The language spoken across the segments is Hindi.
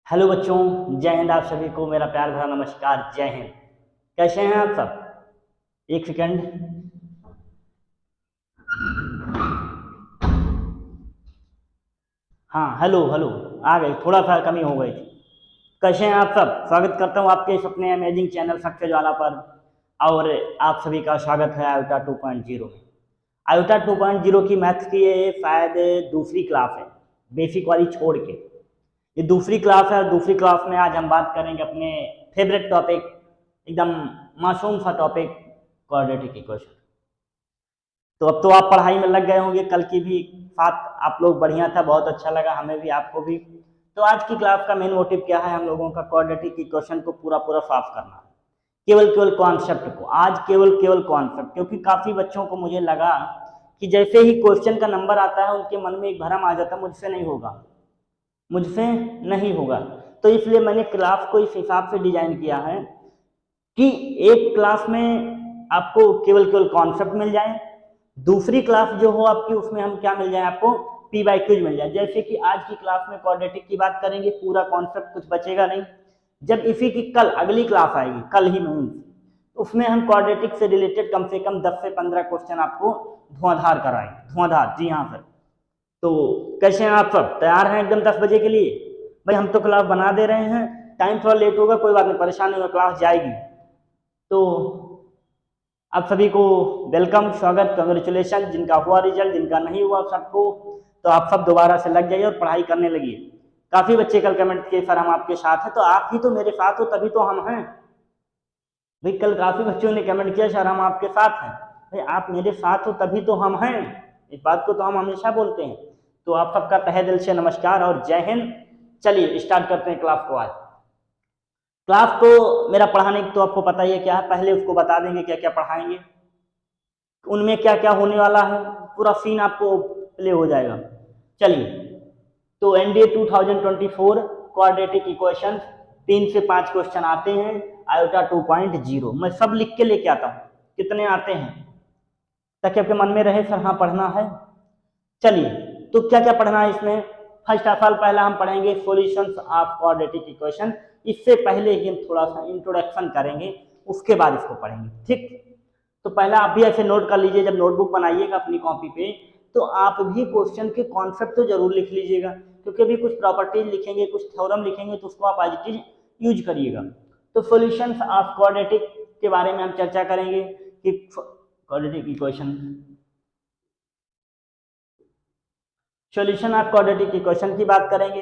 हेलो बच्चों, जय हिंद। आप सभी को मेरा प्यार भरा नमस्कार। जय हिंद। कैसे हैं आप सब? एक सेकंड। हाँ, हेलो हेलो। आ गई, थोड़ा सा कमी हो गई थी। कैसे हैं आप सब? स्वागत करता हूँ आपके इस अपने अमेजिंग चैनल सक्सेस वाला पर। और आप सभी का स्वागत है आयोटा 2.0 में। आयोटा 2.0 की मैथ्स की ये शायद दूसरी क्लास है, बेसिक वाली छोड़ के। ये दूसरी क्लास है और दूसरी क्लास में आज हम बात करेंगे अपने फेवरेट टॉपिक, एकदम मासूम सा टॉपिक, क्वाड्रेटिक इक्वेशन। तो अब तो आप पढ़ाई में लग गए होंगे। कल की भी साथ आप लोग बढ़िया था, बहुत अच्छा लगा हमें भी आपको भी। तो आज की क्लास का मेन मोटिव क्या है? हम लोगों का क्वाड्रेटिक इक्वेशन को पूरा पूरा साफ करना है। केवल केवल कॉन्सेप्ट को आज, केवल केवल कॉन्सेप्ट। क्योंकि काफी बच्चों को मुझे लगा कि जैसे ही क्वेश्चन का नंबर आता है उनके मन में एक भ्रम आ जाता है, मुझसे नहीं होगा, मुझसे नहीं होगा। तो इसलिए मैंने क्लास को इस हिसाब से डिजाइन किया है कि एक क्लास में आपको केवल केवल कॉन्सेप्ट मिल जाए, दूसरी क्लास जो हो आपकी उसमें हम क्या मिल जाए आपको, पी बाई क्यूज मिल जाए। जैसे कि आज की क्लास में क्वाड्रेटिक की बात करेंगे, पूरा कॉन्सेप्ट कुछ बचेगा नहीं। जब इसी की कल अगली क्लास आएगी, कल ही में, उसमें हम क्वाड्रेटिक से रिलेटेड कम से कम 10 से 15 क्वेश्चन आपको धुआंधार कराएंगे। धुआंधार, जी हाँ सर। तो कैसे हैं आप सब? तैयार हैं एकदम 10 बजे के लिए? भाई हम तो क्लास बना दे रहे हैं, टाइम थोड़ा लेट होगा, कोई बात नहीं, परेशान नहीं होगा, क्लास जाएगी। तो आप सभी को वेलकम, स्वागत, कंग्रेचुलेशन। जिनका हुआ रिजल्ट, जिनका नहीं हुआ सबको, तो आप सब दोबारा से लग जाइए और पढ़ाई करने लगिए। काफी बच्चे कल कमेंट किए सर हम आपके साथ हैं, तो आप ही तो मेरे साथ हो तभी तो हम हैं। भाई कल काफी बच्चों ने कमेंट किया सर हम आपके साथ हैं। भाई आप मेरे साथ हो तभी तो हम हैं, इस बात को तो हम हमेशा बोलते हैं। तो आप सबका तहे दिल से नमस्कार और जय हिंद। चलिए स्टार्ट करते हैं क्लास को। आज क्लास को मेरा पढ़ाने की तो आपको पता ही है क्या है, पहले उसको बता देंगे क्या क्या पढ़ाएंगे, उनमें क्या क्या होने वाला है, पूरा सीन आपको प्ले हो जाएगा। चलिए, तो एनडीए 2024 क्वाड्रेटिक इक्वेशन 3 से 5 क्वेश्चन आते हैं आयोटा 2.0। मैं सब लिख के लेके आता हूँ कितने आते हैं, ताकि आपके मन में रहे सर हाँ पढ़ना है। चलिए, तो क्या क्या पढ़ना है इसमें? फर्स्ट ऑफ ऑल पहला हम पढ़ेंगे सॉल्यूशंस ऑफ क्वाड्रेटिक इक्वेशन। इससे पहले ही हम थोड़ा सा इंट्रोडक्शन करेंगे, उसके बाद इसको पढ़ेंगे, ठीक। तो पहला आप भी ऐसे नोट कर लीजिए, जब नोटबुक बनाइएगा अपनी कॉपी पे, तो आप भी क्वेश्चन के कॉन्सेप्ट तो जरूर लिख लीजिएगा, क्योंकि अभी कुछ प्रॉपर्टीज लिखेंगे, कुछ थ्योरम लिखेंगे, तो उसको आप एज इट इज यूज करिएगा। तो सॉल्यूशंस ऑफ क्वाड्रेटिक के बारे में हम चर्चा करेंगे कि quadratic equation, solution of quadratic equation की बात करेंगे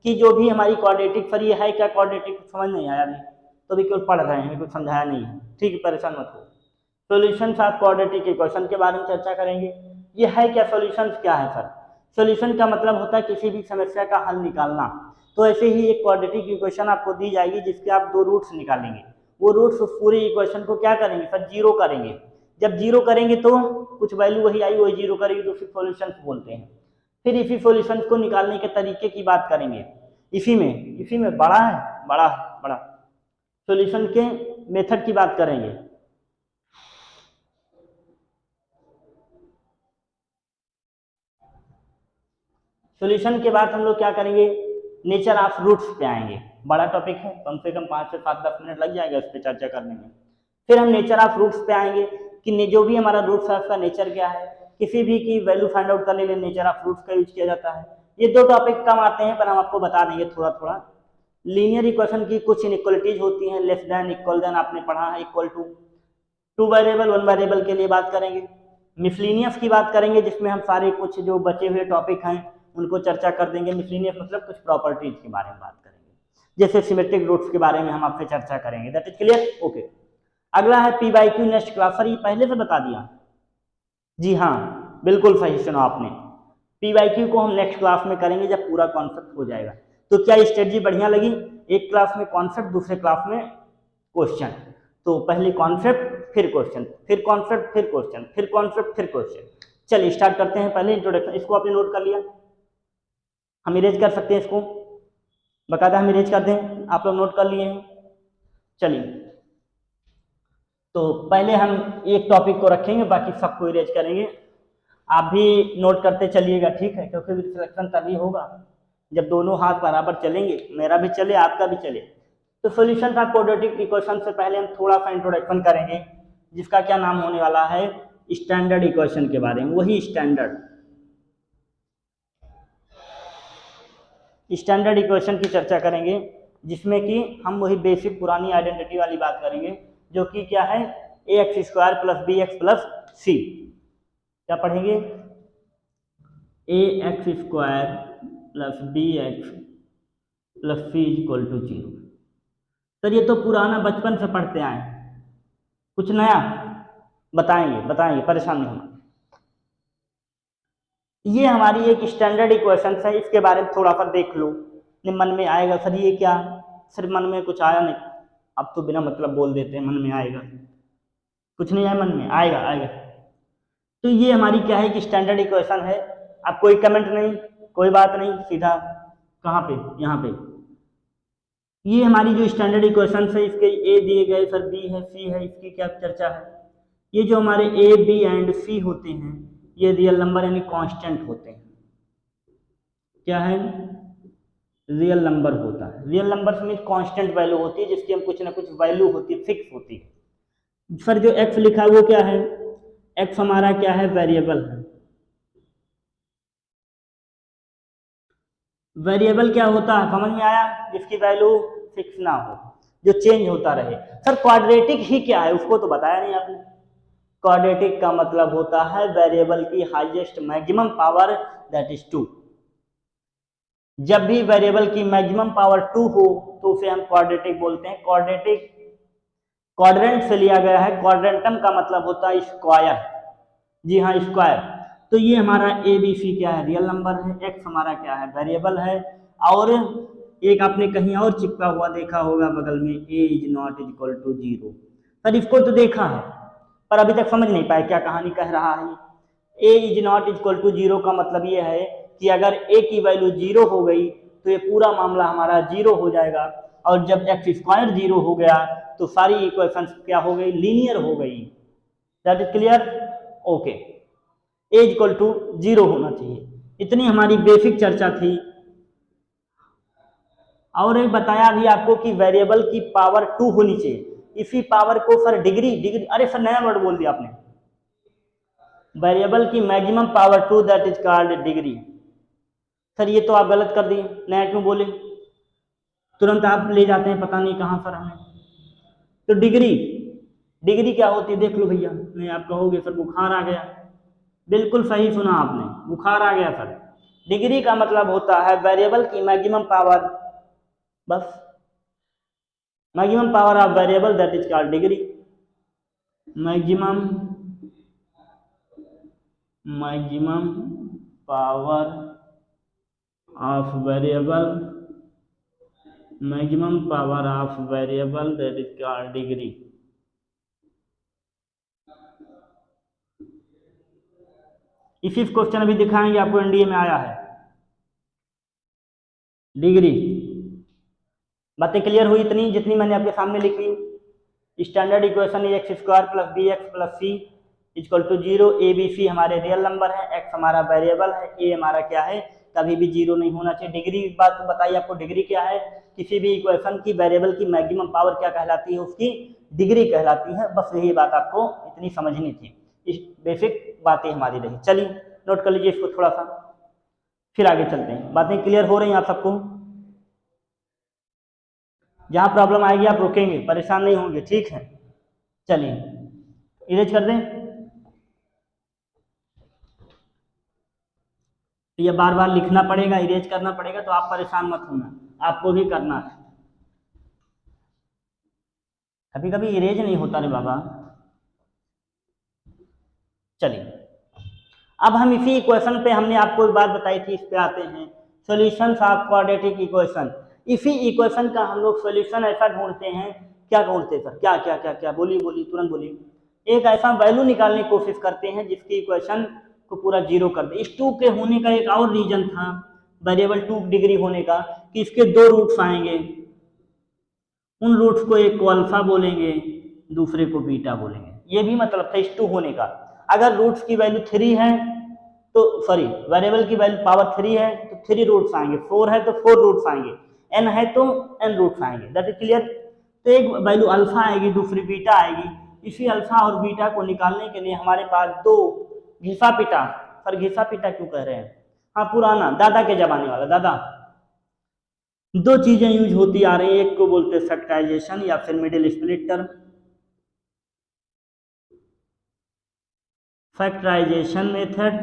कि जो भी हमारी क्वाड्रेटिक, सर ये है क्या क्वाड्रेटिक, समझ नहीं आया अभी, तो अभी केवल पढ़ रहे हैं, कुछ समझाया नहीं है, ठीक है, परेशान मत हो। सॉल्यूशंस ऑफ क्वाड्रेटिक इक्वेशन के बारे में चर्चा करेंगे। ये है क्या, सॉल्यूशंस क्या है सर? सॉल्यूशन का मतलब होता है किसी भी समस्या का हल निकालना। तो ऐसे ही एक क्वाड्रेटिक इक्वेशन आपको दी जाएगी जिसके आप 2 रूट्स निकालेंगे। वो रूट्स उस पूरे इक्वेशन को क्या करेंगे सर, जीरो करेंगे। जब जीरो करेंगे तो कुछ वैल्यू वही आई, वही जीरो करेगी, तो फिर सॉल्यूशन बोलते हैं। फिर इसी सॉल्यूशन को निकालने के तरीके की बात करेंगे। इसी में बड़ा है, बड़ा बड़ा सॉल्यूशन के मेथड की बात करेंगे। सॉल्यूशन के बाद हम लोग क्या करेंगे, नेचर ऑफ रूट्स पे आएंगे। बड़ा टॉपिक है, कम से कम 5 से 7-10 मिनट लग जाएगा इस पर चर्चा करने में। फिर हम नेचर ऑफ रूट्स पे आएंगे कि जो भी हमारा रूट्स है उसका नेचर क्या है, किसी भी की वैल्यू फाइंड आउट करने के लिए नेचर ऑफ रूट्स का यूज किया जाता है। ये 2 टॉपिक कम आते हैं, पर हम आपको बता देंगे थोड़ा थोड़ा। लीनियर इक्वेशन की कुछ इनइक्वलिटीज होती हैं, लेस देन, इक्वल देन आपने पढ़ा है, इक्वल टू, 2 वेरिएबल 1 वेरिएबल के लिए बात करेंगे। मिसलिनियस की बात करेंगे जिसमें हम सारे कुछ जो बचे हुए टॉपिक हैं उनको चर्चा कर देंगे। मिसलिनियस मतलब कुछ प्रॉपर्टीज के बारे में बात करेंगे, जैसे सिमेट्रिक रूट्स के बारे में हम आपसे चर्चा करेंगे। That is clear, okay. अगला है P by Q next class. Sir ये पहले से बता दिया? जी हाँ, बिल्कुल सही सुना आपने। पी बाई क्यू को हम नेक्स्ट क्लास में करेंगे जब पूरा कॉन्सेप्ट हो जाएगा। तो क्या स्ट्रेटजी बढ़िया लगी? एक क्लास में कॉन्सेप्ट, दूसरे क्लास में क्वेश्चन। तो पहले कॉन्सेप्ट फिर क्वेश्चन, फिर कॉन्सेप्ट फिर क्वेश्चन, फिर कॉन्सेप्ट फिर क्वेश्चन। चलिए स्टार्ट करते हैं। पहले इंट्रोडक्शन, इसको आपने नोट कर लिया? हम इरेज कर सकते हैं इसको, बकायदा हम इरेज कर दें, आप लोग नोट कर लिए हैं। चलिए, तो पहले हम एक टॉपिक को रखेंगे, बाकी सबको इरेज करेंगे। आप भी नोट करते चलिएगा, ठीक है, क्योंकि सिलेक्शन तभी होगा जब दोनों हाथ बराबर चलेंगे, मेरा भी चले आपका भी चले। तो सॉल्यूशन ऑफ क्वाड्रेटिक इक्वेशन से पहले हम थोड़ा सा इंट्रोडक्शन करेंगे, जिसका क्या नाम होने वाला है, स्टैंडर्ड इक्वेशन के बारे में। वही स्टैंडर्ड इक्वेशन की चर्चा करेंगे, जिसमें कि हम वही बेसिक पुरानी आइडेंटिटी वाली बात करेंगे, जो कि क्या है, ax² + bx + c। क्या पढ़ेंगे, ax² + bx + c = 0। सर ये तो पुराना बचपन से पढ़ते आए, कुछ नया बताएंगे, परेशान नहीं होना। ये हमारी एक स्टैंडर्ड इक्वेशन है, इसके बारे में थोड़ा सा देख लो, मन में आएगा सर ये क्या, सर मन में कुछ आया नहीं, अब तो बिना मतलब बोल देते हैं मन में आएगा, कुछ नहीं आया मन में, आएगा। तो ये हमारी क्या है कि स्टैंडर्ड इक्वेशन है। अब कोई कमेंट नहीं, कोई बात नहीं, सीधा कहाँ पे, यहाँ पे। ये हमारी जो स्टैंडर्ड इक्वेशन है, इसके ए दिए गए, सर बी है, सी है, इसकी क्या चर्चा है। ये जो हमारे ए बी एंड सी होते हैं, ये रियल नंबर यानी कांस्टेंट होते हैं। क्या है, रियल नंबर होता है। रियल नंबर में कांस्टेंट वैल्यू होती है, जिसकी हम कुछ ना कुछ वैल्यू होती है, फिक्स होती है। सर जो एक्स लिखा है वो क्या है, एक्स हमारा क्या है, वेरिएबल है। वेरिएबल क्या होता है, समझ में आया, जिसकी वैल्यू फिक्स ना हो, जो चेंज होता रहे। सर क्वाड्रेटिक ही क्या है, उसको तो बताया नहीं आपने। क्वाड्रेटिक का मतलब होता है वेरिएबल की highest maximum power, that is 2। जब भी वेरिएबल की मैक्सिमम पावर 2 हो तो उसे हम क्वाड्रेटिक बोलते हैं। क्वाड्रेटिक क्वाड्रेंट से लिया गया है, क्वाड्रेंटम का मतलब होता है स्क्वायर, जी हाँ स्क्वायर। तो ये हमारा ए बी सी क्या है, रियल नंबर है, एक्स हमारा क्या है, वेरिएबल है। और एक आपने कहीं और चिपका हुआ देखा होगा बगल में, A is not equal to 0। Sir इसको तो देखा है पर अभी तक समझ नहीं पाए क्या कहानी कह रहा है। ए इज नॉट इक्वल टू 0 का मतलब ये है कि अगर ए की वैल्यू 0 हो गई तो ये पूरा मामला हमारा 0 हो जाएगा, और जब x² 0 हो गया तो सारी इक्वेशन क्या हो गई, लीनियर हो गई। That is clear, okay. A equal to 0 होना चाहिए, इतनी हमारी बेसिक चर्चा थी। और एक बताया भी आपको कि वेरिएबल की पावर 2 होनी चाहिए। इसी पावर को सर डिग्री, अरे सर नया वर्ड बोल दिया आपने, वेरिएबल की maximum power 2 that is called degree. Sir ये तो आप गलत कर दिए, नया क्यों बोले, तुरंत आप ले जाते हैं पता नहीं कहाँ सर हमें। तो डिग्री क्या होती है देख लो भैया, नहीं आप कहोगे सर बुखार आ गया, बिल्कुल सही सुना आपने, बुखार आ गया सर। डिग्री का मतलब होता है वेरिएबल की मैक्सिमम पावर, बस maximum power of variable that is called degree. Maximum power of variable, maximum power of variable that is called degree. इसी क्वेश्चन अभी दिखाएंगे आपको, एनडीए में आया है डिग्री। बातें क्लियर हुई इतनी जितनी मैंने आपके सामने लिखी। Standard equation x² + bx + c = 0। A B C हमारे रियल नंबर है, x हमारा वेरिएबल है, ए हमारा क्या है, कभी भी 0 नहीं होना चाहिए। डिग्री बात बताइए आपको, डिग्री क्या है, किसी भी इक्वेशन की वेरिएबल की मैक्सिमम पावर क्या कहलाती है, उसकी डिग्री कहलाती है। बस यही बात आपको इतनी समझनी थी, इस बेसिक बातें हमारी रही। चलिए नोट कर लीजिए इसको थोड़ा सा, फिर आगे चलते हैं। बातें क्लियर हो रही हैं आप सबको, जहां प्रॉब्लम आएगी आप रोकेंगे, परेशान नहीं होंगे, ठीक है। चलिए इरेज कर दें, तो ये बार बार लिखना पड़ेगा, इरेज करना पड़ेगा, तो आप परेशान मत होना, आपको भी करना है। कभी कभी इरेज नहीं होता रे बाबा। चलिए अब हम इसी इक्वेशन पे, हमने आपको एक बात बताई थी, इस पे आते हैं, सॉल्यूशंस ऑफ क्वाड्रेटिक इक्वेशन। इसी इक्वेशन का हम लोग सॉल्यूशन ऐसा ढूंढते हैं, क्या ढूंढते हैं सर, क्या क्या क्या क्या, बोलिए तुरंत बोलिए। एक ऐसा वैल्यू निकालने की कोशिश करते हैं जिसकी इक्वेशन को पूरा 0 कर दे। इस 2 के होने का एक और रीजन था, वेरिएबल 2 डिग्री होने का, कि इसके 2 रूट्स आएंगे, उन रूट्स को एक को अल्फा बोलेंगे, दूसरे को बीटा बोलेंगे। ये भी मतलब था इस 2 होने का। अगर रूट्स की वैल्यू 3 है तो सॉरी वेरिएबल की वैल्यू पावर 3 है तो 3 रूट्स आएंगे, 4 है तो 4 रूट्स आएंगे, n है तो n रूट्स आएंगे। That is clear. तो एक वैल्यू अल्फा आएगी, दूसरी बीटा आएगी। इसी अल्फा और बीटा को निकालने के लिए हमारे पास दो घिसा पिटा, पर घिसा पिटा क्यों कह रहे हैं, हाँ पुराना दादा के जमाने वाला, दादा दो चीजें यूज होती आ रही हैं, एक को बोलते हैं फैक्टराइजेशन या फिर middle split term. Factorization method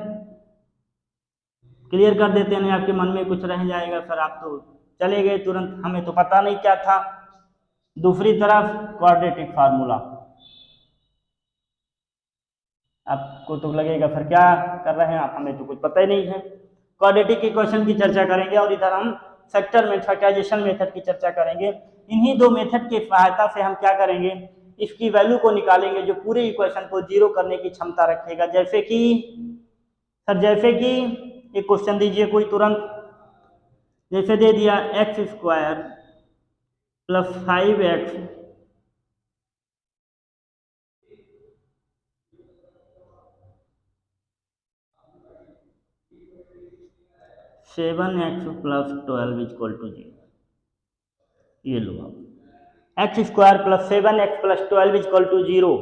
clear कर देते हैं, नहीं आपके मन में कुछ रह जाएगा सर आप तो चले गए तुरंत, हमें तो पता नहीं क्या था। दूसरी तरफ क्वाड्रेटिक फार्मूला, आपको तो लगेगा फिर क्या कर रहे हैं आप, हमें तो कुछ पता ही नहीं है। क्वाड्रेटिक इक्वेशन की चर्चा करेंगे और इधर हम फैक्टराइजेशन मेथड की चर्चा करेंगे। इन्हीं दो मेथड की सहायता से हम क्या करेंगे, इसकी वैल्यू को निकालेंगे जो पूरे इक्वेशन को जीरो करने की क्षमता रखेगा। जैसे कि सर, जैसे कि एक क्वेश्चन दीजिए कोई तुरंत, जैसे दे दिया x square plus 5x seven x plus 12 equal to 0। ये लो आप x square plus 7x plus 12 equal to 0।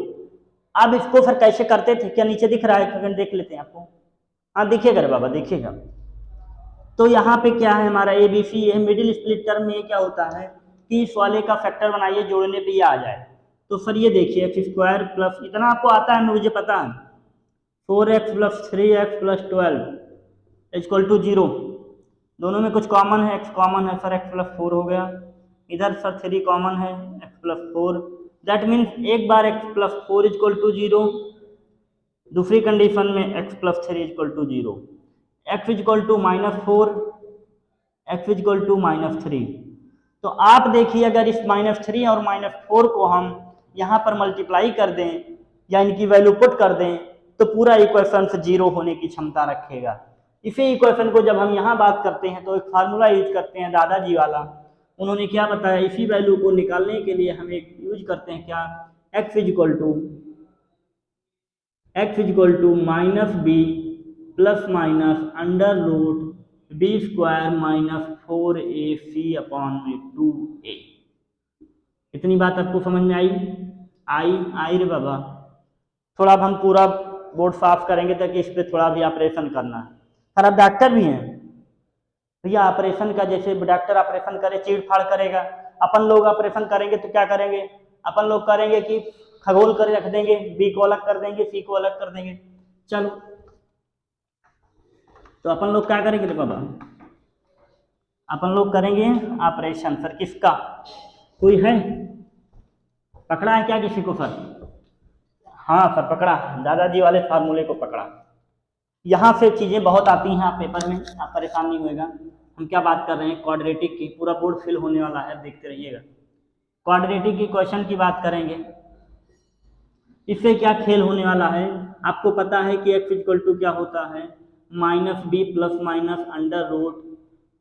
अब इसको फिर कैसे करते थे, क्या नीचे दिख रहा है, देख लेते हैं आपको, हाँ दिखेगा रे बाबा दिखेगा। तो यहाँ पे क्या है हमारा ए बी सी है, मिडिल स्प्लिट टर्म में क्या होता है कि इस वाले का फैक्टर बनाइए, जोड़ने पे ये आ जाए। तो फिर ये देखिए एक्स स्क्वायर प्लस इतना आपको आता है, मुझे पता है, 4x plus 3x plus 12 equal to 0। दोनों में कुछ कॉमन है, x कॉमन है, सर x प्लस 4 हो गया, इधर सर 3 कॉमन है, x प्लस 4। दैट मीन्स एक बार x प्लस 4 इक्वल टू 0, दूसरी कंडीशन में x plus 3 equal to 0, x equal to -4, x equal to -3। तो आप देखिए अगर इस -3 और -4 को हम यहाँ पर मल्टीप्लाई कर दें या इनकी वैल्यू पुट कर दें तो पूरा इक्वेशन जीरो होने की क्षमता रखेगा। इसी इक्वेशन को जब हम यहाँ बात करते हैं तो एक फार्मूला यूज करते हैं दादाजी वाला, उन्होंने क्या बताया, इसी वैल्यू को निकालने के लिए हम एक यूज करते हैं क्या, x equal to minus B plus minus under root B square minus 4ac upon में 2a। इतनी बात आपको समझ में आई? आई रे बाबा। थोड़ा अब हम पूरा बोर्ड साफ करेंगे ताकि इस पर थोड़ा भी ऑपरेशन करना है। सर आप डॉक्टर भी हैं भैया, ऑपरेशन का जैसे डॉक्टर ऑपरेशन करे चीड़ फाड़ करेगा, अपन लोग ऑपरेशन करेंगे तो क्या करेंगे, अपन लोग करेंगे कि खगोल कर रख देंगे, बी को अलग कर देंगे, सी को अलग कर देंगे। चलो तो अपन लोग क्या करेंगे बाबा, अपन लोग करेंगे ऑपरेशन। सर किसका, कोई है पकड़ा है क्या किसी को सर? हाँ सर पकड़ा, दादाजी वाले फार्मूले को पकड़ा। यहाँ से चीज़ें बहुत आती हैं आप पेपर में, आप परेशान नहीं होएगा। हम क्या बात कर रहे हैं, क्वाड्रेटिक की, पूरा बोर्ड फिल होने वाला है, देखते रहिएगा। क्वाड्रेटिक इक्वेशन की बात करेंगे, इससे क्या खेल होने वाला है, आपको पता है कि x इक्वल टू क्या होता है, minus B plus minus under root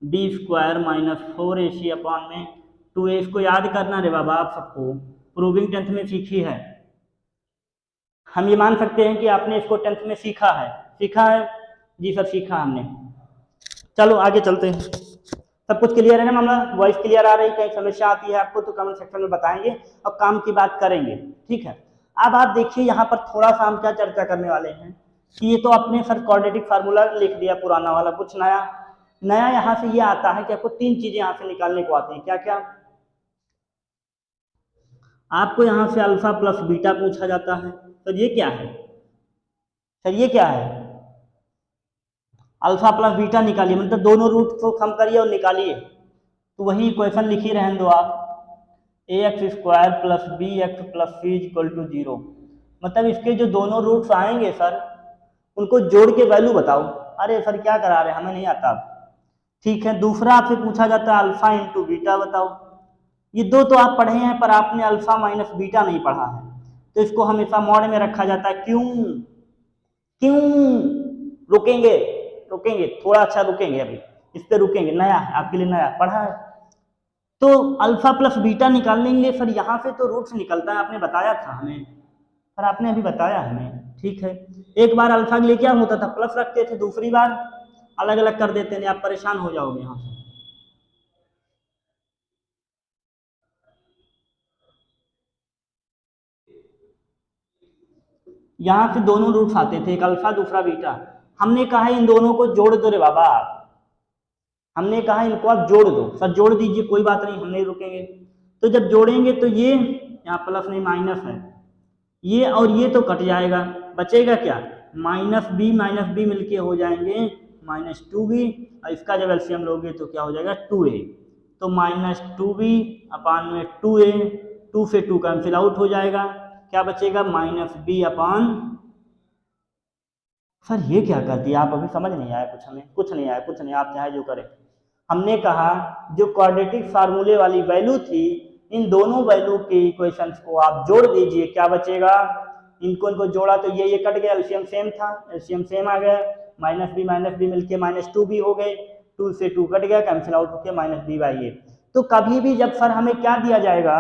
B square minus 4ac upon में 2a। इसको याद करना रे बाबा, आप सबको प्रूविंग 10th में सीखी है। हम ये मान सकते हैं कि आपने इसको 10th में सीखा है। सीखा है जी सर, सीखा हमने। चलो आगे चलते हैं। सब कुछ क्लियर है ना मामला, वॉइस क्लियर आ रही, कहीं समस्या आती है आपको तो कमेंट सेक्शन में बताएंगे और काम की बात करेंगे, ठीक है। अब आप देखिए यहाँ पर थोड़ा सा हम क्या चर्चा करने वाले हैं कि ये तो अपने सर क्वाड्रेटिक फार्मूला लिख दिया पुराना वाला, कुछ नया यहाँ से ये आता है कि आपको 3 चीजें यहाँ से निकालने को आती हैं। क्या क्या? आपको यहाँ से अल्फा प्लस बीटा पूछा जाता है, तो ये क्या है सर, ये क्या है, अल्फा प्लस बीटा निकालिए, मतलब दोनों रूट को कम करिए और निकालिए। तो वही इक्वेशन लिखी रहने दो आप, ax square plus B x plus C equal to 0। मतलब इसके जो दोनों रूट्स आएंगे सर उनको जोड़ के वैल्यू बताओ। अरे सर क्या करा रहे, हमें नहीं आता। ठीक है, दूसरा आपसे पूछा जाता है अल्फा इंटू बीटा बताओ। ये दो तो आप पढ़े हैं पर आपने अल्फा माइनस बीटा नहीं पढ़ा है, तो इसको हमेशा मॉड में रखा जाता है। क्यों रुकेंगे थोड़ा, अच्छा रुकेंगे, अभी इस पे रुकेंगे, नया है आपके लिए, नया पढ़ा है। तो अल्फा प्लस बीटा निकालने के लिए सर यहाँ से तो रूट्स निकलता है, आपने बताया था हमें, पर आपने अभी बताया हमें, ठीक है। एक बार अल्फा के लिए क्या होता था, प्लस रखते थे, दूसरी बार अलग अलग कर देते हैं, आप परेशान हो जाओगे यहाँ से। यहाँ से दोनों रूट्स आते थे, एक अल्फा दूसरा बीटा। हमने कहा इन दोनों को जोड़ दो रे बाबा, हमने कहा इनको आप जोड़ दो। सर जोड़ दीजिए, कोई बात नहीं, हम नहीं रुकेंगे। तो जब जोड़ेंगे तो ये यहाँ प्लस नहीं माइनस है, ये और ये तो कट जाएगा, बचेगा क्या, माइनस बी मिलके हो जाएंगे -2b, और इसका जब एलसीएम लोगे तो क्या हो जाएगा 2a। तो -2b अपान में 2a, 2 से 2 कैंसिल आउट हो जाएगा, क्या बचेगा -b अपान। सर ये क्या कर दिया आप, अभी समझ नहीं आया कुछ, हमें कुछ नहीं आया, कुछ नहीं, आप चाहे जो करें। हमने कहा जो क्वाड्रेटिक फार्मूले वाली वैल्यू थी, इन दोनों वैल्यू के इक्वेशंस को आप जोड़ दीजिए, क्या बचेगा, इनको जोड़ा तो ये कट गया, एलसीएम सेम था, एलसीएम सेम आ गया, -b मिलके -2b हो गए, 2 से 2 कट गया, कैंसिल आउट होकर -b/a। तो कभी भी जब सर हमें क्या दिया जाएगा,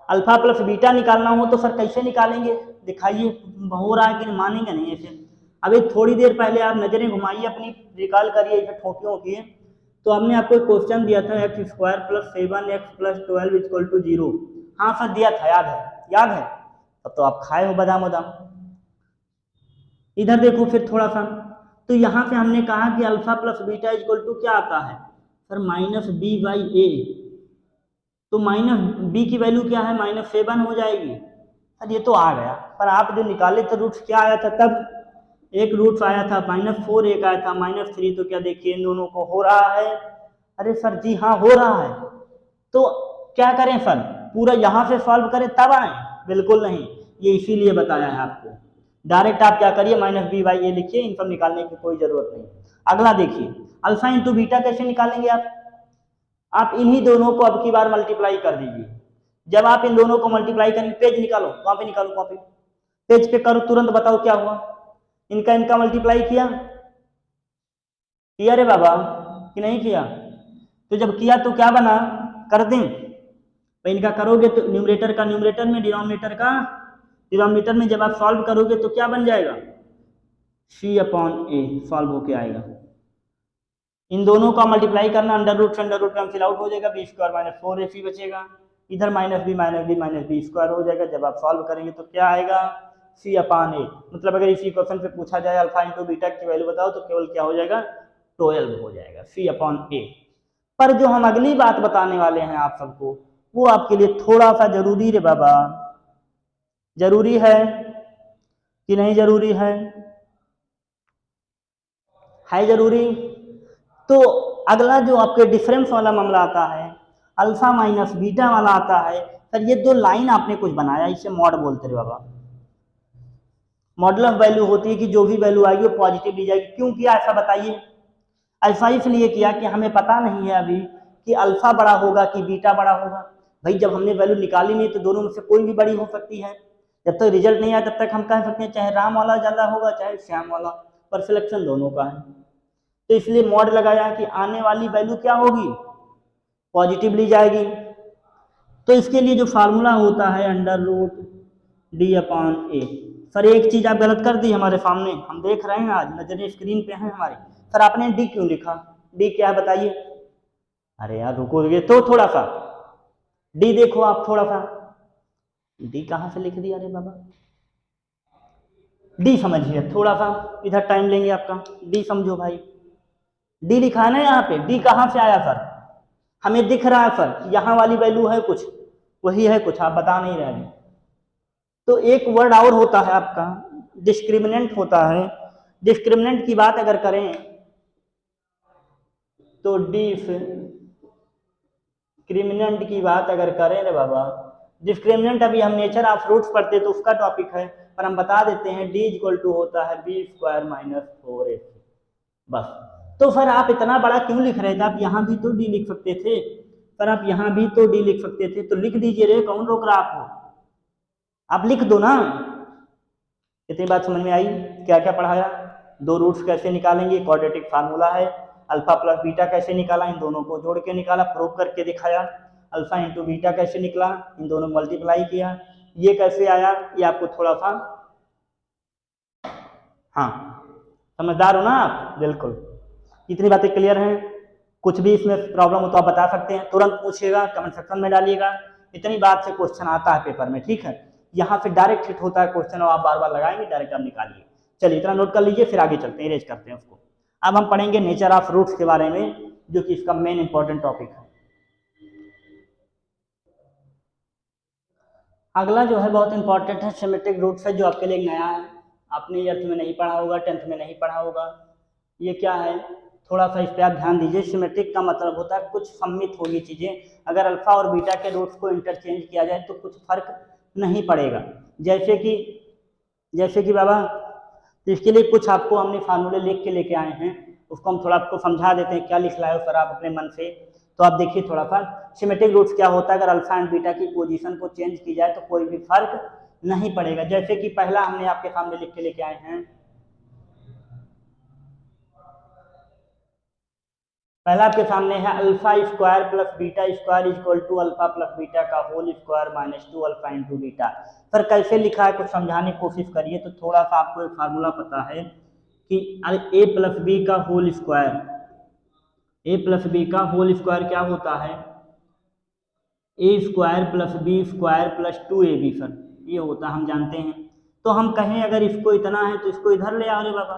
अल्फा प्लस बीटा निकालना हो तो सर कैसे निकालेंगे, दिखाइए, हो रहा है कि मानेंगे नहीं ऐसे। अभी थोड़ी देर पहले आप नजरें घुमाइए अपनी, रिकॉल करिए इसे ठोकियों की। तो हमने आपको एक क्वेश्चन दिया था x² + 7x + 12 = 0। हाँ सर दिया था, याद है, याद है, तब तो आप खाए हो बादाम वादाम। इधर देखो फिर थोड़ा सा, तो यहाँ से हमने कहा कि alpha plus beta equal to क्या आता है सर -b/a। तो -b की वैल्यू क्या है, -7 हो जाएगी। सर ये तो आ गया, पर आप जो निकाले तो रूट्स क्या आया था तब, एक रूट्स आया था -4, एक आया था -3। तो क्या देखिए इन दोनों को हो रहा है, अरे सर जी हाँ हो रहा है। तो क्या करें सर, पूरा यहाँ से सॉल्व करें तब आए, बिल्कुल नहीं, ये इसीलिए बताया है आपको। डायरेक्ट आप क्या करिए -b/a लिखिए, इन सब निकालने की कोई जरूरत नहीं। अगला देखिए, अल्फा इंटू बीटा कैसे निकालेंगे आप इन्हीं दोनों को अब की बार मल्टीप्लाई कर दीजिए। जब आप इन दोनों को मल्टीप्लाई करेंगे, पेज निकालो, वहां पे निकालो, कॉपी पेज पे करो, तुरंत बताओ क्या हुआ। इनका इनका मल्टीप्लाई किया, किया रे बाबा कि नहीं किया, तो जब किया तो क्या बना, कर दें, तो इनका करोगे तो न्यूमरेटर का न्यूमरेटर में, डिनोमिनेटर का डिनोमिनेटर में, जब आप सॉल्व करोगे तो क्या बन जाएगा, c/a सॉल्व होके आएगा। इन दोनों का मल्टीप्लाई करना, अंडर रूट कैंसिल आउट हो जाएगा, b² - 4ac बचेगा, इधर -b हो जाएगा। जब आप सॉल्व करेंगे तो क्या आएगा, c/a। मतलब अगर इसी क्वेश्चन पे पूछा जाए अल्फा इंटू बीटा की वैल्यू बताओ तो केवल क्या हो जाएगा, 12 हो जाएगा, c/a। पर जो हम अगली बात बताने वाले हैं आप सबको, वो आपके लिए थोड़ा सा जरूरी रे बाबा, जरूरी है कि नहीं जरूरी है जरूरी। तो अगला जो आपके डिफरेंस वाला मामला आता है, अल्फा माइनस बीटा वाला आता है, सर ये दो लाइन आपने कुछ बनाया, इसे मॉड बोलते रहे बाबा। मॉडुलस वैल्यू होती है कि जो भी वैल्यू आएगी वो पॉजिटिव ली जाएगी। क्यों किया ऐसा बताइए, ऐसा इसलिए किया कि हमें पता नहीं है अभी कि अल्फा बड़ा होगा कि बीटा बड़ा होगा। भाई जब हमने वैल्यू निकाली नहीं तो दोनों में से कोई भी बड़ी हो सकती है। जब तक रिजल्ट नहीं आया तब तक हम कह सकते हैं चाहे राम वाला ज़्यादा होगा चाहे श्याम वाला, पर सिलेक्शन दोनों का है। तो इसलिए मॉड लगाया कि आने वाली वैल्यू क्या होगी, पॉजिटिव ली जाएगी। तो इसके लिए जो फार्मूला होता है √d/a। सर एक चीज आप गलत कर दी हमारे सामने, हम देख रहे हैं, आज नजरें स्क्रीन पे हैं हमारी। सर आपने डी क्यों लिखा, डी क्या है बताइए। अरे यार रुकोगे तो थोड़ा सा, डी देखो आप थोड़ा सा, डी कहाँ से लिख दिया अरे बाबा, डी समझिए थोड़ा सा, इधर टाइम लेंगे आपका, डी समझो भाई। डी लिखा है ना यहाँ पे, डी कहाँ से आया सर, हमें दिख रहा है सर, यहाँ वाली वैल्यू है कुछ, वही है कुछ, आप बता नहीं रहे। तो एक वर्ड और होता है आपका डिस्क्रिमिनेंट होता है। डिस्क्रिमिनेंट की बात अगर करें तो डिस्क्रिमिनेंट की बात अगर करें रे बाबा, डिस्क्रिमिनेंट अभी हम नेचर ऑफ फ्रूट्स पढ़ते तो उसका टॉपिक है, पर हम बता देते हैं d = होता है b² - 4ac बस। तो सर आप इतना बड़ा क्यों लिख रहे थे, आप यहाँ भी तो d लिख सकते थे, पर आप यहाँ भी तो d लिख सकते थे, तो लिख दीजिए रे, कौन रोक रहा आपको, आप लिख दो ना। इतनी बात समझ में आई, क्या क्या पढ़ाया, दो रूट्स कैसे निकालेंगे, क्वाड्रेटिक फार्मूला है, अल्फा प्लस बीटा कैसे निकाला, इन दोनों को जोड़ के निकाला, प्रूव करके दिखाया, अल्फा इंटू बीटा कैसे निकला, इन दोनों मल्टीप्लाई किया, ये कैसे आया, ये आपको थोड़ा सा हाँ समझदार हो ना आप? बिल्कुल। इतनी बातें क्लियर हैं? कुछ भी इसमें प्रॉब्लम हो तो आप बता सकते हैं, तुरंत पूछिएगा, कमेंट सेक्शन में डालिएगा। इतनी बात से क्वेश्चन आता है पेपर में, ठीक है। यहाँ से डायरेक्ट हिट होता है क्वेश्चन और आप बार बार लगाएंगे, डायरेक्ट आप निकालिए। चलिए इतना नोट कर लीजिए, फिर आगे चलते हैं, इरेज करते हैं उसको। अब हम पढ़ेंगे नेचर ऑफ रूट्स के बारे में, जो कि इसका मेन इंपॉर्टेंट टॉपिक है। अगला जो है बहुत इंपॉर्टेंट है, सिमेट्रिक रूट्स है, जो आपके लिए नया है, आपने 8th में नहीं पढ़ा होगा, 10th में नहीं पढ़ा होगा। ये क्या है, थोड़ा सा इस पर आप ध्यान दीजिए। सिमेट्रिक का मतलब होता है कुछ सम्मित होगी चीज़ें। अगर अल्फा और बीटा के रूट्स को इंटरचेंज किया जाए तो कुछ फर्क नहीं पड़ेगा। जैसे कि बाबा, तो इसके लिए कुछ आपको हमने फार्मूले लिख के लेके आए हैं, उसको हम थोड़ा आपको समझा देते हैं, क्या लिख लाए हो सर आप अपने मन से। तो आप देखिए थोड़ा सा, सिमेट्रिक रूट्स क्या होता है, अगर अल्फा एंड बीटा की पोजीशन को चेंज की जाए तो कोई भी फर्क नहीं पड़ेगा। जैसे कि पहला हमने आपके सामने लिख के लेके आए हैं, पहला आपके सामने है alpha square plus beta square equal to alpha plus beta का whole square minus 2 alpha into beta. Sir कैसे लिखा है, कुछ समझाने की कोशिश करिए। तो थोड़ा सा आपको एक फार्मूला पता है कि ए प्लस बी का whole square, A plus B का होल स्क्वायर क्या होता है, A square plus B square plus 2ab sir, ये होता है, हम जानते हैं। तो हम कहें अगर इसको इतना है तो इसको इधर ले आओ रे बाबा,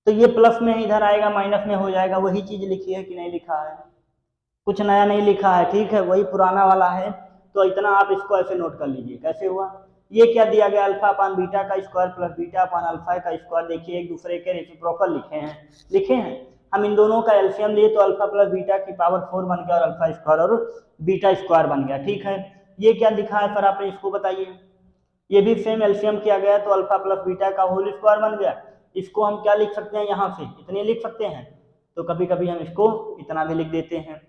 तो ये प्लस में इधर आएगा, माइनस में हो जाएगा। वही चीज लिखी है कि नहीं लिखा है, कुछ नया नहीं लिखा है, ठीक है, वही पुराना वाला है। तो इतना आप इसको ऐसे नोट कर लीजिए, कैसे हुआ, ये क्या दिया गया, अल्फा अपान बीटा का स्क्वायर प्लस बीटा अपान अल्फा का स्क्वायर। देखिए एक दूसरे के रेसिप्रोकल लिखे हैं। हम इन दोनों का एलसीएम लिए तो अल्फा प्लस बीटा की पावर 4 बन गया और अल्फा स्क्वायर और बीटा स्क्वायर बन गया, ठीक है। ये क्या दिखा है सर आपने, इसको बताइए। ये भी सेम एलसीएम किया गया तो अल्फा प्लस बीटा का होल स्क्वायर बन गया। इसको हम क्या लिख सकते हैं, यहाँ से इतने लिख सकते हैं। तो कभी कभी हम इसको इतना भी लिख देते हैं।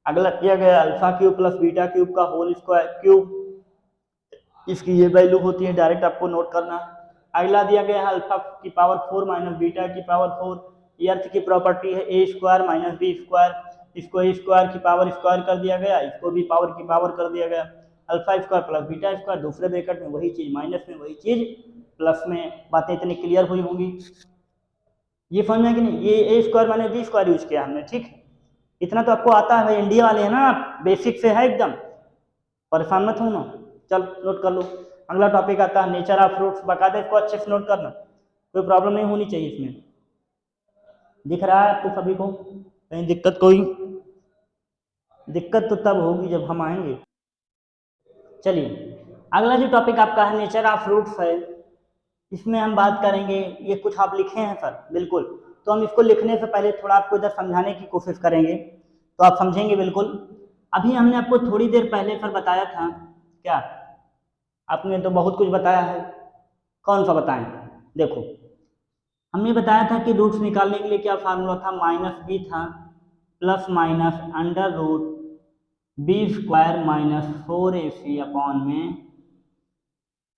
अगला किया गया alpha cube plus beta cube का होल स्क्वायर क्यूब, इसकी ये वैल्यू होती है, डायरेक्ट आपको नोट करना। अगला दिया गया है अल्फा की पावर 4 माइनस बीटा की पावर 4, ये अर्थ की प्रॉपर्टी है A square minus B square. इसको ए स्क्वायर की पावर स्क्वायर कर दिया गया, इसको भी पावर की पावर कर दिया गया। Alpha square plus beta square, दूसरे ब्रैकेट में वही चीज, माइनस में वही चीज, प्लस में। बातें इतनी क्लियर हुई होंगी, ये समझ में कि नहीं। ये A square minus B square use किया हमने, ठीक है। इतना तो आपको आता है भाई, इंडिया वाले हैं ना आप, बेसिक से है एकदम, परेशान मत हो ना। चल नोट कर लो। अगला टॉपिक आता है नेचर ऑफ फ्रूट्स, बकायदा इसको अच्छे से नोट करना, कोई प्रॉब्लम नहीं होनी चाहिए इसमें। दिख रहा है आपको सभी को, कहीं दिक्कत, कोई दिक्कत तो तब होगी जब हम आएंगे। चलिए अगला जो टॉपिक आपका है नेचर ऑफ फ्रूट्स है, इसमें हम बात करेंगे, ये कुछ आप लिखे हैं सर, बिल्कुल। तो हम इसको लिखने से पहले थोड़ा आपको इधर समझाने की कोशिश करेंगे, तो आप समझेंगे बिल्कुल। अभी हमने आपको थोड़ी देर पहले सर बताया था, क्या आपने तो बहुत कुछ बताया है, कौन सा बताएं, देखो हमने बताया था कि रूट्स निकालने के लिए क्या फार्मूला था, माइनस बी था plus minus under root B square minus 4ac upon में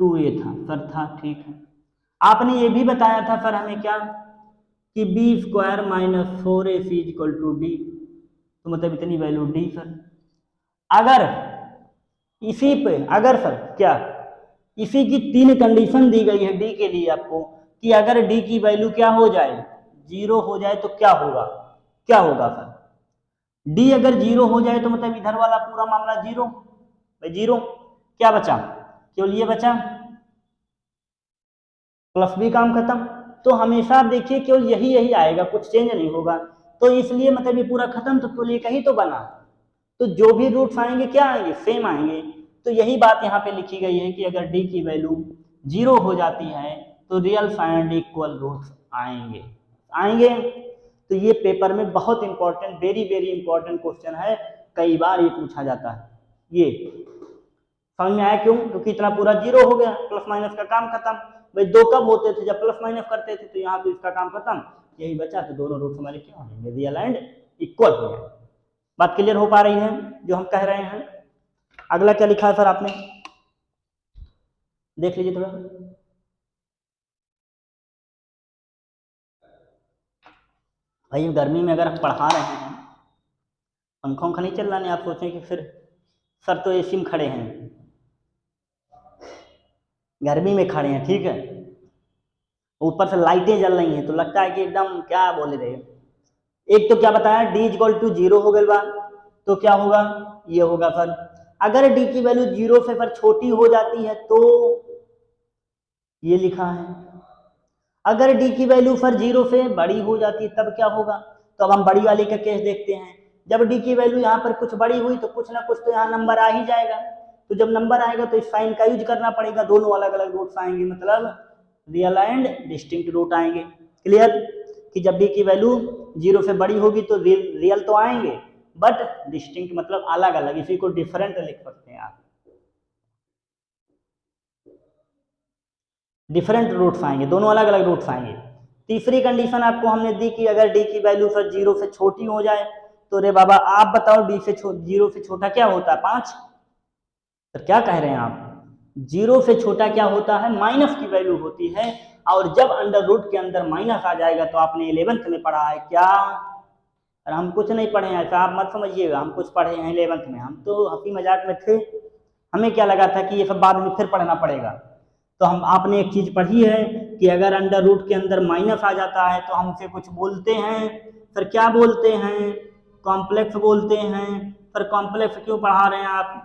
2a था सर, था, ठीक है। आपने ये भी बताया था सर हमें क्या, कि B square minus 4ac equal to D, तो मतलब इतनी वैल्यू डी सर। अगर इसी पे, अगर सर क्या, इसी की 3 कंडीशन दी गई है डी के लिए आपको, कि अगर डी की वैल्यू क्या हो जाए, 0 हो जाए तो क्या होगा, क्या होगा सर, डी अगर 0 हो जाए तो मतलब इधर वाला पूरा मामला 0, भाई 0, क्या बचा, केवल ये बचा, प्लस बी, काम खत्म। तो हमेशा आप देखिए केवल यही यही आएगा, कुछ चेंज नहीं होगा। तो इसलिए मतलब ये पूरा खत्म, तो केवल ये कहीं तो बना, तो जो भी रूट्स आएंगे क्या आएंगे, सेम आएंगे। तो यही बात यहाँ पे लिखी गई है कि अगर डी की वैल्यू 0 हो जाती है तो रियल फाइंड इक्वल रूट्स आएंगे, आएंगे। तो ये पेपर में बहुत important, very very important question है, कई बार ये पूछा जाता है। ये समझ में आया क्यों, क्योंकि इतना पूरा 0 हो गया, प्लस माइनस का काम खत्म। भाई 2 कब होते थे, जब प्लस माइनस करते थे, तो यहाँ पे इसका काम खत्म, यही बचा, तो दोनों रूट्स हमारे क्या हो जाएंगे, रियल एंड इक्वल हो जाएंगे। बात क्लियर हो पा रही है जो हम कह रहे हैं। अगला क्या लिखा है सर आपने, देख लीजिए थोड़ा। भाई गर्मी में अगर हम पढ़ा रहे हैं, पंखा उंखा नहीं चल रहा, नहीं आप सोचें कि फिर सर तो एसी में खड़े हैं, गर्मी में खड़े हैं, ठीक है। ऊपर से लाइटें जल रही हैं तो लगता है कि एकदम क्या बोल रहे हैं। एक तो क्या बताया, डी इक्वल टू 0 हो गया तो क्या होगा, ये होगा सर। अगर डी की वैल्यू 0 से फिर छोटी हो जाती है तो ये लिखा है। अगर डी की वैल्यू फिर 0 से बड़ी हो जाती है तब क्या होगा। तो अब हम बड़ी वाली का केस देखते हैं। जब डी की वैल्यू यहाँ पर कुछ बड़ी हुई तो कुछ ना कुछ तो यहाँ नंबर आ ही जाएगा। तो जब नंबर आएगा तो इस साइन का यूज करना पड़ेगा, दोनों अलग अलग रूट्स आएंगे, मतलब रियल एंड डिस्टिंक्ट रूट आएंगे। क्लियर कि जब डी की वैल्यू 0 से बड़ी होगी तो रियल तो आएंगे बट डिस्टिंक्ट मतलब अलग अलग, इसी को डिफरेंट लिख सकते हैं आप। डिफरेंट रूट्स आएंगे, दोनों अलग अलग रूट्स आएंगे। तीसरी कंडीशन आपको हमने दी कि अगर डी की वैल्यू फिर 0 से छोटी हो जाए तो रे बाबा आप बताओ डी से 0 से छोटा क्या होता है, 5। तो क्या कह रहे हैं आप, 0 से छोटा क्या होता है, माइनस की वैल्यू होती है। और जब अंडर रूट के अंदर माइनस आ जाएगा तो आपने 11th में पढ़ा है क्या, और हम कुछ नहीं पढ़े हैं ऐसा आप मत समझिएगा, हम कुछ पढ़े हैं 11th में, हम तो हंसी मजाक में थे, हमें क्या लगा था कि ये सब बाद में फिर पढ़ना पड़ेगा। तो हम आपने एक चीज पढ़ी है कि अगर अंडर रूट के अंदर माइनस आ जाता है तो हम उसे कुछ बोलते हैं, फिर क्या बोलते हैं, कॉम्प्लेक्स बोलते हैं। फिर कॉम्प्लेक्स क्यों पढ़ा रहे हैं आप,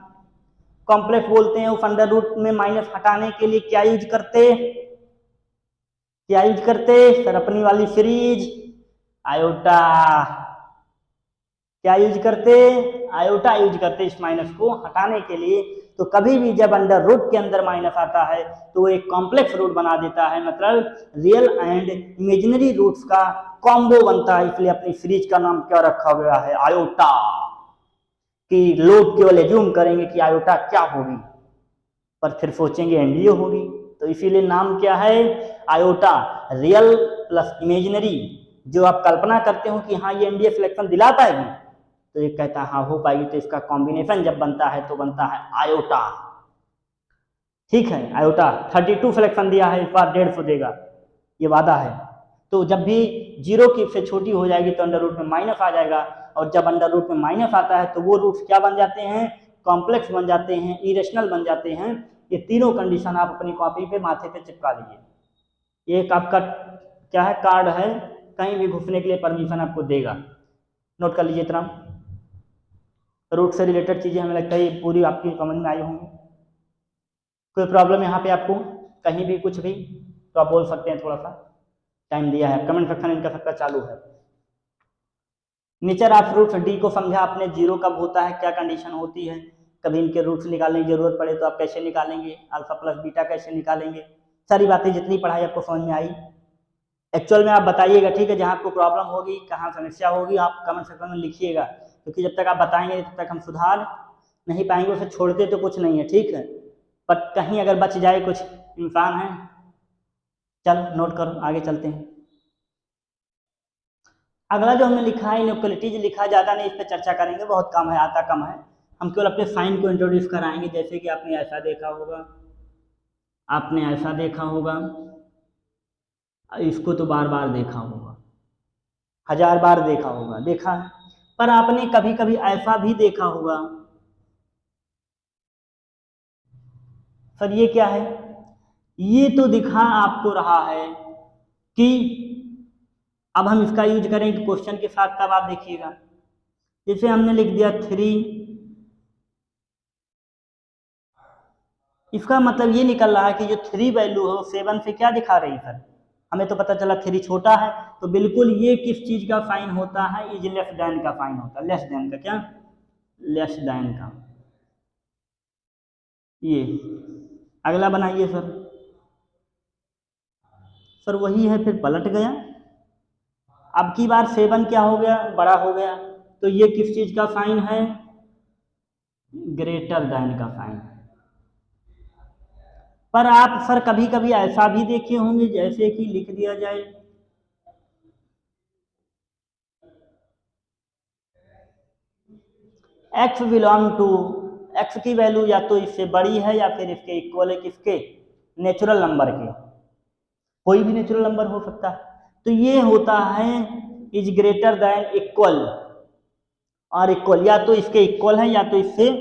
कॉम्प्लेक्स बोलते हैं उस अंडर रूट में माइनस हटाने के लिए क्या यूज करते, क्या यूज करते, फिर अपनी वाली सीरीज आयोटा, क्या यूज करते, आयोटा यूज करते इस माइनस को हटाने के लिए। तो कभी भी जब अंडर रूट के अंदर माइनस आता है तो वो एक कॉम्प्लेक्स रूट बना देता है, मतलब रियल एंड इमेजिनरी रूट्स का कॉम्बो बनता है। इसलिए अपनी सीरीज का नाम क्या रखा गया है, आयोटा। कि लोग केवल एज्यूम करेंगे कि आयोटा क्या होगी पर फिर सोचेंगे एनडीए होगी, तो इसीलिए नाम क्या है, आयोटा। रियल प्लस इमेजिनरी, जो आप कल्पना करते हो कि हाँ ये एनडीए सिलेक्शन दिला पाएगी तो ये कहता है हाँ हो पाएगी, तो इसका कॉम्बिनेशन जब बनता है तो बनता है आयोटा। ठीक है, आयोटा 32 सिलेक्शन दिया है, इस बार 150 देगा, ये वादा है। तो जब भी 0 की से छोटी हो जाएगी तो अंडर रूट में माइनस आ जाएगा, और जब अंडर रूट में माइनस आता है तो वो रूट्स क्या बन जाते हैं, कॉम्प्लेक्स बन जाते हैं, इरेशनल बन जाते हैं। ये तीनों कंडीशन आप अपनी कॉपी पे माथे पे चिपका लीजिए। एक आपका क्या है, कार्ड है, कहीं भी घुसने के लिए परमिशन आपको देगा, नोट कर लीजिए इतना। रूट से रिलेटेड चीजें हमें लगता है ये पूरी आपकी समझ में आई होंगी। कोई प्रॉब्लम यहाँ पे आपको कहीं भी कुछ भी तो आप बोल सकते हैं, थोड़ा सा टाइम दिया है, कमेंट सेक्शन इनका सबका चालू है। नेचर ऑफ रूट्स डी को समझा आपने, 0 कब होता है, क्या कंडीशन होती है, कभी इनके रूट्स निकालने की जरूरत पड़े तो आप कैसे निकालेंगे, अल्फा प्लस बीटा कैसे निकालेंगे, सारी बातें जितनी पढ़ाई आपको समझ में आई। एक्चुअल में आप बताइएगा, ठीक है, जहाँ आपको प्रॉब्लम होगी, कहाँ समस्या होगी, आप कमेंट सेक्शन में लिखिएगा, क्योंकि जब तक आप बताएंगे तब तक हम सुधार नहीं पाएंगे, उसे छोड़ते तो कुछ नहीं है, ठीक है, बट कहीं अगर बच जाए, कुछ इंसान है। चल नोट करो, आगे चलते हैं। अगला जो हमने लिखा है इनइक्वालिटीज लिखा, ज़्यादा नहीं इस पर चर्चा करेंगे, बहुत कम है, आता कम है, हम केवल अपने साइन को इंट्रोड्यूस कराएंगे। जैसे कि आपने ऐसा देखा होगा, आपने ऐसा देखा होगा, इसको तो बार बार देखा होगा, 1000 बार देखा होगा, देखा है, पर आपने कभी कभी ऐसा भी देखा होगा, सर ये क्या है, ये तो दिखा आपको रहा है कि, अब हम इसका यूज करेंगे क्वेश्चन के साथ, तब आप देखिएगा। जैसे हमने लिख दिया 3, इसका मतलब ये निकल रहा है कि जो 3 वैल्यू है वो 7 से क्या दिखा रही है सर, हमें तो पता चला 3 छोटा है, तो बिल्कुल ये किस चीज का साइन होता है, इज लेस देन का साइन होता है, लेस देन का, क्या लेस देन का। ये अगला बनाइए सर, सर वही है, फिर पलट गया, अब की बार 7 क्या हो गया, बड़ा हो गया, तो ये किस चीज का साइन है, ग्रेटर देन का साइन। पर आप सर कभी कभी ऐसा भी देखे होंगे, जैसे कि लिख दिया जाए x बिलोंग टू, x की वैल्यू या तो इससे बड़ी है या फिर इसके इक्वल है, किसके, नेचुरल नंबर के, कोई भी नेचुरल नंबर हो सकता है, तो ये होता है इज ग्रेटर देन इक्वल, और इक्वल या तो इसके इक्वल है या तो इससे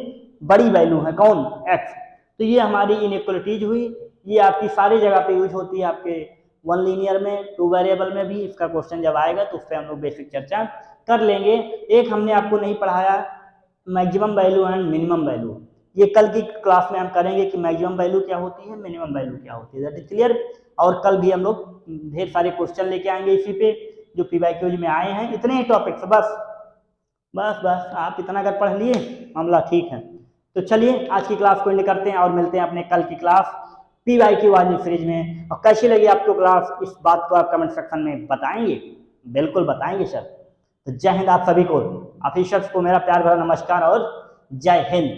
बड़ी वैल्यू है, कौन, x। तो ये हमारी इनइक्वलिटीज हुई, ये आपकी सारी जगह पे यूज होती है, आपके वन लीनियर में, टू वेरिएबल में भी इसका क्वेश्चन जब आएगा तो उस पर हम लोग बेसिक चर्चा कर लेंगे। एक हमने आपको नहीं पढ़ाया maximum value and minimum value, ये कल की क्लास में हम करेंगे कि मैक्सिमम वैल्यू क्या होती है, मिनिमम वैल्यू क्या होती है, दैट इज क्लियर। और कल भी हम लोग ढेर सारे क्वेश्चन लेके आएंगे इसी पे जो PYQs में आए हैं। इतने ही टॉपिक्स, बस बस बस आप इतना अगर पढ़ लिए मामला ठीक है। तो चलिए आज की क्लास को एंड करते हैं और मिलते हैं अपने कल की क्लास PYQ वाली सीरीज में। और कैसी लगी आपको क्लास, इस बात को आप कमेंट सेक्शन में बताएंगे, बिल्कुल बताएंगे सर। तो जय हिंद आप सभी को, ऑफिसर्स को मेरा प्यार भरा नमस्कार और जय हिंद।